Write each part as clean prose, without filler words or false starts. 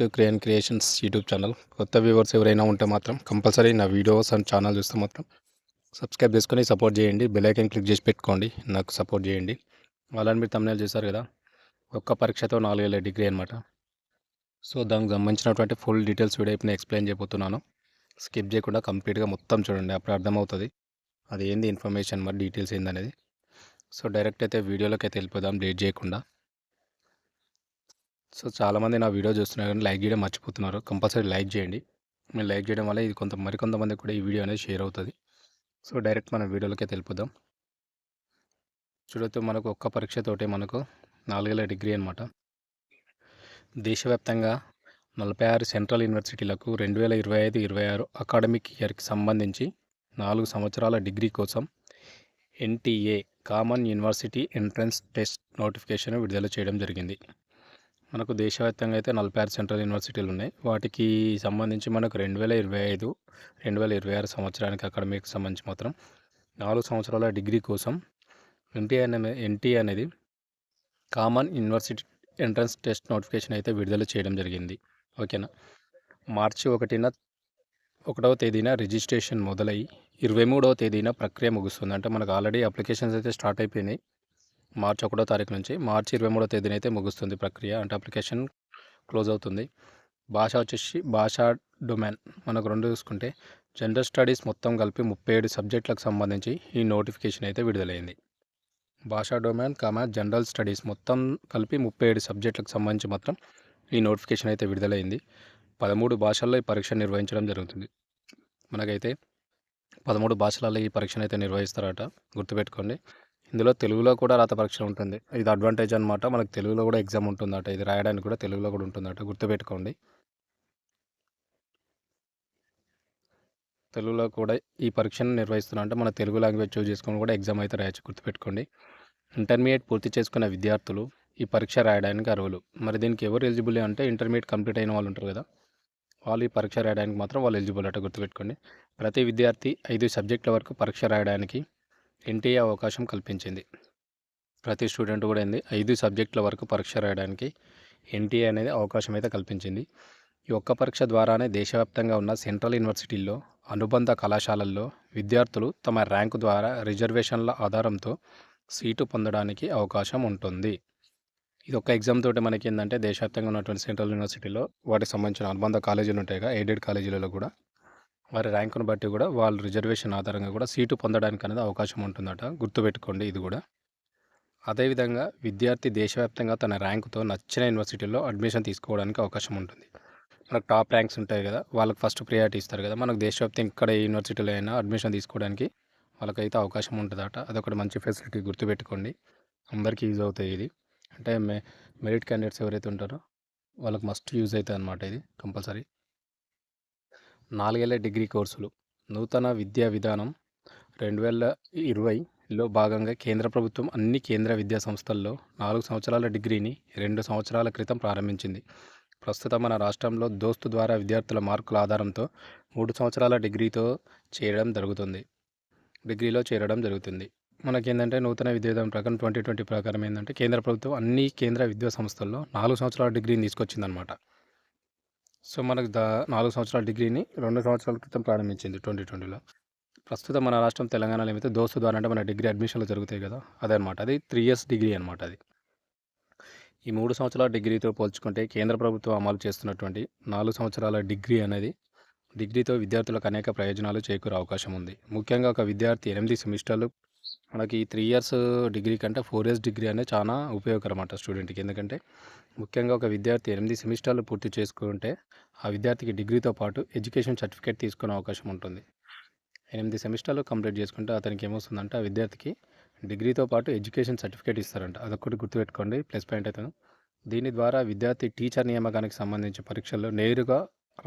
To క్రియేన్ creations YouTube channel. కొత్త viewers ఎవరైనా ఉంటే మాత్రం కంపల్సరీ నా వీడియోస్ అండ్ ఛానల్ చూస్తే మాత్రం సబ్స్క్రైబ్ చేసుకొని సపోర్ట్ చేయండి. బెల్ ఐకాన్ క్లిక్ చేసి పెట్టుకోండి, నాకు సపోర్ట్ చేయండి. అలానే మీరు తమ్మునేలు చేశారు కదా, ఒక్క పరీక్షతో 4 ఏళ్ళ డిగ్రీ అనమాట. సో దానికి సంబంధించినటువంటి ఫుల్ డీటెయిల్స్ వీడియో ఇప్పుడు ఎక్స్ప్లెయిన్ చేయబోతున్నాను. స్కిప్ చేయకుండా కంప్లీట్గా మొత్తం చూడండి, అప్పుడు అర్థమవుతుంది అది ఏంది ఇన్ఫర్మేషన్, మరి డీటెయిల్స్ ఏందనేది. సో డైరెక్ట్ అయితే వీడియోలోకి అయితే వెళ్ళిపోదాం లేట్ చేయకుండా. సో చాలామంది నా వీడియో చూస్తున్నారు కానీ లైక్ చేయడం మర్చిపోతున్నారు. కంపల్సరీ లైక్ చేయండి. మీరు లైక్ చేయడం వల్ల ఇది మరికొంతమంది కూడా ఈ వీడియో అనేది షేర్ అవుతుంది. సో డైరెక్ట్ మన వీడియోలోకి వెళ్ళిపోదాం. చూడొచ్చు, మనకు ఒక్క పరీక్షతోటే మనకు 4 ఏళ్ళ డిగ్రీ అనమాట. దేశవ్యాప్తంగా 46 సెంట్రల్ యూనివర్సిటీలకు 2025-26 అకాడమిక్ ఇయర్కి సంబంధించి 4 సంవత్సరాల డిగ్రీ కోసం NTA common university entrance test notification విడుదల చేయడం జరిగింది. మనకు దేశవ్యాప్తంగా అయితే 46 సెంట్రల్ యూనివర్సిటీలు ఉన్నాయి. వాటికి సంబంధించి మనకు 2025-2026 సంవత్సరానికి అకాడమిక్ సంబంధించి మాత్రం 4 సంవత్సరాల డిగ్రీ కోసం ఎన్టీఏ అనేది common university entrance test notification అయితే విడుదల చేయడం జరిగింది. ఓకేనా. మార్చి 1వ తేదీన రిజిస్ట్రేషన్ మొదలై 23వ తేదీన ప్రక్రియ ముగుస్తుంది. అంటే మనకు ఆల్రెడీ అప్లికేషన్స్ అయితే స్టార్ట్ అయిపోయినాయి. మార్చి 1వ తారీఖు నుంచి మార్చి 23వ తేదీన అయితే ముగుస్తుంది ప్రక్రియ, అంటే అప్లికేషన్ క్లోజ్ అవుతుంది. భాష వచ్చేసి భాషా డొమైన్ మనకు 2 చూసుకుంటే జనరల్ స్టడీస్ మొత్తం కలిపి 37 సబ్జెక్టులకు సంబంధించి ఈ నోటిఫికేషన్ అయితే విడుదలైంది. భాషా డొమైన్ జనరల్ స్టడీస్ మొత్తం కలిపి 37 సబ్జెక్టులకు సంబంధించి మాత్రం ఈ నోటిఫికేషన్ అయితే విడుదలైంది. 13 భాషల్లో ఈ పరీక్ష నిర్వహించడం జరుగుతుంది. మనకైతే 13 భాషలలో ఈ పరీక్షను అయితే నిర్వహిస్తారట, గుర్తుపెట్టుకోండి. ఇందులో తెలుగులో కూడా రాత పరీక్ష ఉంటుంది. ఇది అడ్వాంటేజ్ అనమాట. మనకు తెలుగులో కూడా ఎగ్జామ్ ఉంటుందట, ఇది రాయడానికి కూడా తెలుగులో కూడా ఉంటుందట, గుర్తుపెట్టుకోండి. తెలుగులో కూడా ఈ పరీక్షను నిర్వహిస్తున్నా అంటే మన తెలుగు లాంగ్వేజ్ చూస్ చేసుకొని కూడా ఎగ్జామ్ అయితే రాయొచ్చు, గుర్తుపెట్టుకోండి. ఇంటర్మీడియట్ పూర్తి చేసుకున్న విద్యార్థులు ఈ పరీక్ష రాయడానికి అర్హులు. మరి దీనికి ఎవరు ఎలిజిబుల్ అంటే ఇంటర్మీడియట్ కంప్లీట్ అయిన వాళ్ళు ఉంటారు కదా, వాళ్ళు ఈ పరీక్ష రాయడానికి మాత్రం వాళ్ళు ఎలిజిబుల్ అట, గుర్తుపెట్టుకోండి. ప్రతి విద్యార్థి 5 సబ్జెక్టుల వరకు పరీక్ష రాయడానికి ఎన్టీఏ అవకాశం కల్పించింది. ప్రతి స్టూడెంట్ కూడా 5 సబ్జెక్టుల వరకు పరీక్ష రాయడానికి ఎన్టీఏ అనేది అవకాశం అయితే కల్పించింది. ఈ ఒక్క పరీక్ష ద్వారానే దేశవ్యాప్తంగా ఉన్న సెంట్రల్ యూనివర్సిటీల్లో అనుబంధ కళాశాలల్లో విద్యార్థులు తమ ర్యాంకు ద్వారా రిజర్వేషన్ల ఆధారంతో సీటు పొందడానికి అవకాశం ఉంటుంది. ఇది ఒక ఎగ్జామ్ తోటి మనకి ఏంటంటే దేశవ్యాప్తంగా ఉన్నటువంటి సెంట్రల్ యూనివర్సిటీలో వాటికి సంబంధించిన అనుబంధ కాలేజీలు ఉంటాయి కదా, ఎయిడెడ్ కాలేజీలలో కూడా వారి ర్యాంకును బట్టి కూడా వాళ్ళు రిజర్వేషన్ ఆధారంగా కూడా సీటు పొందడానికి అనేది అవకాశం ఉంటుందట, గుర్తుపెట్టుకోండి ఇది కూడా. అదేవిధంగా విద్యార్థి దేశవ్యాప్తంగా తన ర్యాంకుతో నచ్చిన యూనివర్సిటీలో అడ్మిషన్ తీసుకోవడానికి అవకాశం ఉంటుంది. మనకు టాప్ ర్యాంక్స్ ఉంటాయి కదా, వాళ్ళకి ఫస్ట్ ప్రియారిటీ ఇస్తారు కదా. మనకు దేశవ్యాప్తంగా ఇక్కడ ఏ యూనివర్సిటీలో అయినా అడ్మిషన్ తీసుకోవడానికి వాళ్ళకైతే అవకాశం ఉంటుందట. అదొకటి మంచి ఫెసిలిటీ, గుర్తుపెట్టుకోండి. అందరికీ యూజ్ అవుతాయి ఇది. అంటే మెరిట్ క్యాండిడేట్స్ ఎవరైతే ఉంటారో వాళ్ళకి మస్ట్ యూజ్ అవుతుంది అనమాట ఇది కంపల్సరీ. 4 ఏళ్ల డిగ్రీ కోర్సులు. నూతన విద్యా విధానం 2020లో భాగంగా కేంద్ర ప్రభుత్వం అన్ని కేంద్ర విద్యా సంస్థల్లో 4 సంవత్సరాల డిగ్రీని 2 సంవత్సరాల క్రితం ప్రారంభించింది. ప్రస్తుతం మన రాష్ట్రంలో దోస్తు ద్వారా విద్యార్థుల మార్కుల ఆధారంతో 3 సంవత్సరాల డిగ్రీలో చేరడం జరుగుతుంది. మనకేంటంటే నూతన విద్యా విధానం ప్రకారం 2020 ప్రకారం ఏంటంటే కేంద్ర ప్రభుత్వం అన్ని కేంద్ర విద్యా సంస్థల్లో 4 సంవత్సరాల డిగ్రీని తీసుకొచ్చిందనమాట. సో మనకు 4 సంవత్సరాల డిగ్రీని 2 సంవత్సరాల క్రితం ప్రారంభించింది 2020లో. ప్రస్తుతం మన రాష్ట్రం తెలంగాణలో ఏమైతే దోస్తు ద్వారా అంటే మన డిగ్రీ అడ్మిషన్లు జరుగుతాయి కదా, అదనమాట. అది 3 ఇయర్స్ డిగ్రీ అనమాట. అది ఈ 3 సంవత్సరాల డిగ్రీతో పోల్చుకుంటే కేంద్ర ప్రభుత్వం అమలు చేస్తున్నటువంటి 4 సంవత్సరాల డిగ్రీ అనేది డిగ్రీతో విద్యార్థులకు అనేక ప్రయోజనాలు చేకూరే అవకాశం ఉంది. ముఖ్యంగా ఒక విద్యార్థి 8 సెమిస్టర్లు, మనకి 3 ఇయర్స్ డిగ్రీ కంటే 4 ఇయర్స్ డిగ్రీ అనేది చాలా ఉపయోగకరం అన్నమాట స్టూడెంట్కి. ఎందుకంటే ముఖ్యంగా ఒక విద్యార్థి 8 సెమిస్టర్లు పూర్తి చేసుకుంటే ఆ విద్యార్థికి డిగ్రీతో పాటు ఎడ్యుకేషన్ సర్టిఫికేట్ తీసుకునే అవకాశం ఉంటుంది. 8 సెమిస్టర్లు కంప్లీట్ చేసుకుంటే అతనికి ఏమొస్తుందంటే ఆ విద్యార్థికి డిగ్రీతో పాటు ఎడ్యుకేషన్ సర్టిఫికేట్ ఇస్తారంట. అదొకటి గుర్తుపెట్టుకోండి, ప్లస్ పాయింట్ అవుతుంది. దీని ద్వారా విద్యార్థి టీచర్ నియామకానికి సంబంధించిన పరీక్షల్లో నేరుగా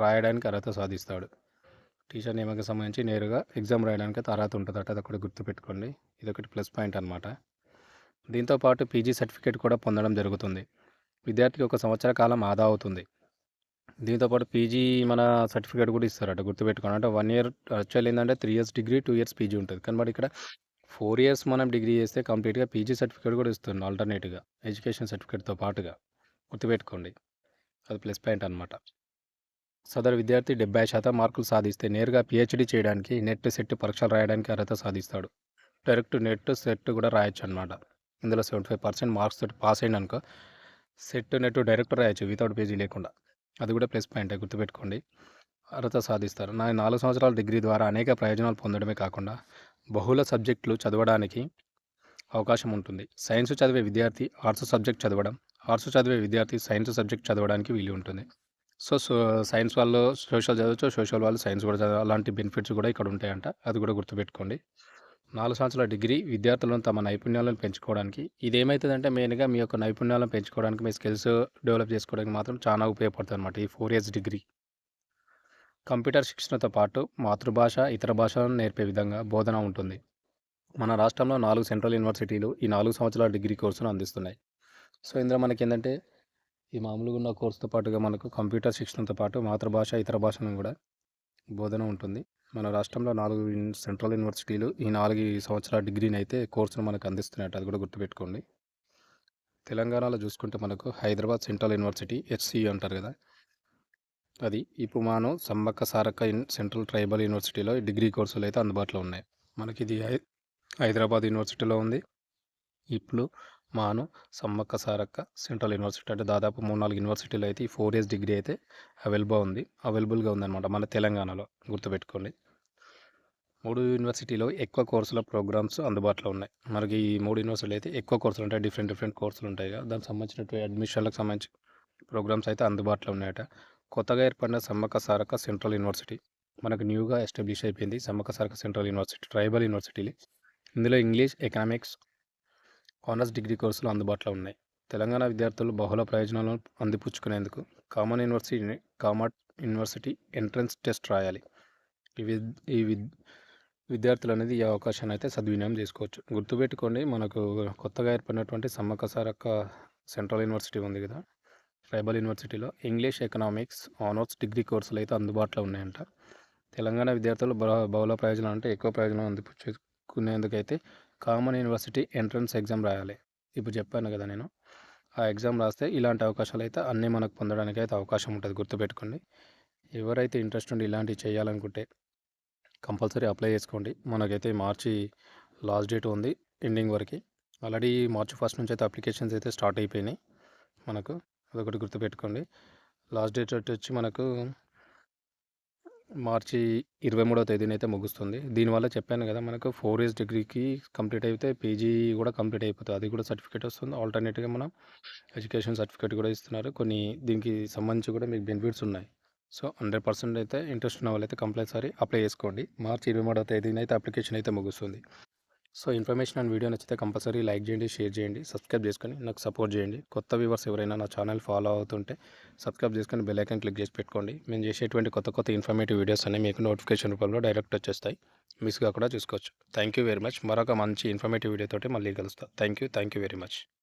రాయడానికి అర్హత సాధిస్తాడు. టీచర్ నియామకానికి సంబంధించి నేరుగా ఎగ్జామ్ రాయడానికి అయితే అర్హత ఉంటుందట, అదొకటి గుర్తుపెట్టుకోండి. ఇదొకటి ప్లస్ పాయింట్ అనమాట. దీంతోపాటు పీజీ సర్టిఫికేట్ కూడా పొందడం జరుగుతుంది. విద్యార్థికి 1 సంవత్సర కాలం ఆదా అవుతుంది. దీంతోపాటు పీజీ మన సర్టిఫికేట్ కూడా ఇస్తారట, గుర్తుపెట్టుకోండి. అంటే 1 ఇయర్ యాక్చువల్ ఏంటంటే 3 ఇయర్స్ డిగ్రీ 2 ఇయర్స్ పీజీ ఉంటుంది. కానీ మరి ఇక్కడ 4 ఇయర్స్ మనం డిగ్రీ చేస్తే కంప్లీట్గా పీజీ సర్టిఫికేట్ కూడా ఇస్తుంది ఆల్టర్నేటివ్గా ఎడ్యుకేషన్ సర్టిఫికేట్తో పాటుగా, గుర్తుపెట్టుకోండి. అది ప్లస్ పాయింట్ అనమాట. సదరు విద్యార్థి 70% మార్కులు సాధిస్తే నేరుగా పీహెచ్డీ చేయడానికి నెట్, సెట్ పరీక్షలు రాయడానికి అర్హత సాధిస్తాడు. డైరెక్ట్ నెట్, సెట్ కూడా రాయొచ్చు అనమాట. ఇందులో 75% మార్క్స్ తోటి పాస్ అయిందనుకో సెట్, నెట్ డైరెక్ట్ రాయొచ్చు వితౌట్ పేజీ లేకుండా. అది కూడా ప్లస్ పాయింటే, గుర్తుపెట్టుకోండి. అర్హత సాధిస్తారు. నా 4 సంవత్సరాల డిగ్రీ ద్వారా అనేక ప్రయోజనాలు పొందడమే కాకుండా బహుళ సబ్జెక్టులు చదవడానికి అవకాశం ఉంటుంది. సైన్స్ చదివే విద్యార్థి ఆర్ట్స్ సబ్జెక్ట్ చదవడం, ఆర్ట్స్ చదివే విద్యార్థి సైన్స్ సబ్జెక్ట్ చదవడానికి వీలు ఉంటుంది. సో సైన్స్ వాళ్ళు సోషల్ చదవచ్చు, సోషల్ వాళ్ళు సైన్స్ కూడా చదవాలి. అలాంటి బెనిఫిట్స్ కూడా ఇక్కడ ఉంటాయంట, అది కూడా గుర్తుపెట్టుకోండి. 4 సంవత్సరాల డిగ్రీ విద్యార్థులను తమ నైపుణ్యాలను పెంచుకోవడానికి, ఇదేమవుతుందంటే మెయిన్గా మీ యొక్క నైపుణ్యాలను పెంచుకోవడానికి, మీ స్కిల్స్ డెవలప్ చేసుకోవడానికి మాత్రం చాలా ఉపయోగపడుతుంది అనమాట ఈ 4 ఇయర్స్ డిగ్రీ. కంప్యూటర్ శిక్షణతో పాటు మాతృభాష, ఇతర భాషలను నేర్పే విధంగా బోధన ఉంటుంది. మన రాష్ట్రంలో 4 సెంట్రల్ యూనివర్సిటీలు ఈ 4 సంవత్సరాల డిగ్రీ కోర్సును అందిస్తున్నాయి. సో ఇందులో మనకి ఏంటంటే ఈ మామూలుగా ఉన్న కోర్సుతో పాటుగా మనకు కంప్యూటర్ శిక్షణతో పాటు మాతృభాష, ఇతర భాషను కూడా బోధన ఉంటుంది. మన రాష్ట్రంలో 4 సెంట్రల్ యూనివర్సిటీలు ఈ 4 సంవత్సరాల డిగ్రీని అయితే కోర్సును మనకు అందిస్తున్నాయట, అది కూడా గుర్తుపెట్టుకోండి. తెలంగాణలో చూసుకుంటే మనకు హైదరాబాద్ సెంట్రల్ యూనివర్సిటీ, హెచ్సియు అంటారు కదా, అది ఇపుమాను, సమ్మక్క సారక్క సెంట్రల్ ట్రైబల్ యూనివర్సిటీలో డిగ్రీ కోర్సులు అయితే అందుబాటులో ఉన్నాయి. మనకి ఇది హైదరాబాద్ యూనివర్సిటీలో ఉంది. ఇప్పుడు మాను, సమ్మక్క సారక్క సెంట్రల్ యూనివర్సిటీ, అంటే దాదాపు 3-4 యూనివర్సిటీలో అయితే ఈ 4 ఇయర్స్ డిగ్రీ అయితే అవైలబుల్గా ఉందన్నమాట మన తెలంగాణలో, గుర్తుపెట్టుకోండి. 3 యూనివర్సిటీలో ఎక్కువ కోర్సుల ప్రోగ్రామ్స్ అందుబాటులో ఉన్నాయి. మనకి ఈ 3 యూనివర్సిటీలు అయితే ఎక్కువ కోర్సులు ఉంటాయి, డిఫరెంట్ కోర్సులు ఉంటాయి కదా, దానికి సంబంధించినటువంటి అడ్మిషన్లకు సంబంధించి ప్రోగ్రామ్స్ అయితే అందుబాటులో ఉన్నాయట. కొత్తగా ఏర్పడిన సమ్మక్క సారక్క సెంట్రల్ యూనివర్సిటీ మనకు న్యూగా ఎస్టాబ్లిష్ అయిపోయింది. Sammakka Sarakka central university tribal యూనివర్సిటీలు. ఇందులో ఇంగ్లీష్, ఎకనామిక్స్, ఆనర్స్ డిగ్రీ కోర్సులు అందుబాటులో ఉన్నాయి. తెలంగాణ విద్యార్థులు బహుళ ప్రయోజనాలను అందిపుచ్చుకునేందుకు కామన్ యూనివర్సిటీ ఎంట్రన్స్ టెస్ట్ రాయాలి. ఈ విద్యార్థులు అనేది ఈ అవకాశాన్ని అయితే సద్వినియోగం చేసుకోవచ్చు. గుర్తుపెట్టుకోండి, మనకు కొత్తగా ఏర్పడినటువంటి సమ్మక్క సారక్క సెంట్రల్ యూనివర్సిటీ ఉంది కదా, ట్రైబల్ యూనివర్సిటీలో ఇంగ్లీష్, ఎకనామిక్స్, ఆనర్స్ డిగ్రీ కోర్సులు అయితే అందుబాటులో ఉన్నాయంట. తెలంగాణ విద్యార్థులు బహుళ ప్రయోజనాలు అంటే ఎక్కువ ప్రయోజనం అందిపుచ్చుకునేందుకైతే కామన్ యూనివర్సిటీ ఎంట్రన్స్ ఎగ్జామ్ రాయాలి. ఇప్పుడు చెప్పాను కదా నేను, ఆ ఎగ్జామ్ రాస్తే ఇలాంటి అవకాశాలు అయితే అన్నీ మనకు పొందడానికి అయితే అవకాశం ఉంటుంది, గుర్తుపెట్టుకోండి. ఎవరైతే ఇంట్రెస్ట్ ఉండి ఇలాంటివి చేయాలనుకుంటే కంపల్సరీ అప్లై చేసుకోండి. మనకైతే మార్చి లాస్ట్ డేట్ ఉంది ఎండింగ్ వరకు. ఆల్రెడీ మార్చి 1 నుంచి అయితే అప్లికేషన్స్ అయితే స్టార్ట్ అయిపోయినాయి మనకు, అదొకటి గుర్తుపెట్టుకోండి. లాస్ట్ డేట్ వచ్చి మనకు మార్చి 23వ తేదీన అయితే ముగుస్తుంది. దీనివల్ల చెప్పాను కదా, మనకు 4 ఇయర్స్ డిగ్రీకి కంప్లీట్ అయితే పీజీ కూడా కంప్లీట్ అయిపోతుంది, అది కూడా సర్టిఫికేట్ వస్తుంది. ఆల్టర్నేట్గా మనం ఎడ్యుకేషన్ సర్టిఫికేట్ కూడా ఇస్తున్నారు. కొన్ని దీనికి సంబంధించి కూడా మీకు బెనిఫిట్స్ ఉన్నాయి. సో 100% అయితే ఇంట్రెస్ట్ ఉన్న వాళ్ళైతే కంపల్సరీ అప్లై చేసుకోండి. మార్చి 23వ తేదీన అయితే అప్లికేషన్ అయితే ముగుస్తుంది. సో ఇన్ఫర్మేషన్ అండ్ వీడియో నచ్చితే కంపల్సరీ లైక్ చేయండి, షేర్ చేయండి, సబ్స్క్రైబ్ చేసుకొని నాకు సపోర్ట్ చేయండి. కొత్త వ్యూవర్స్ ఎవరైనా నా ఛానల్ ఫాలో అవుతుంటే సబ్స్క్రైబ్ చేసుకొని బెల్ ఐకాన్ క్లిక్ చేసి పెట్టుకోండి. మేము చేసేటువంటి కొత్త ఇన్ఫర్మేటివ్ వీడియోస్ అన్నీ మీకు నోటిఫికేషన్ రూపంలో డైరెక్ట్ వచ్చేస్తాయి, మిస్గా కూడా చూసుకోవచ్చు. Thank you very much. మరొక మంచి ఇన్ఫర్మేటివ్ వీడియోతోటి మళ్ళీ కలుస్తాను. Thank you very much.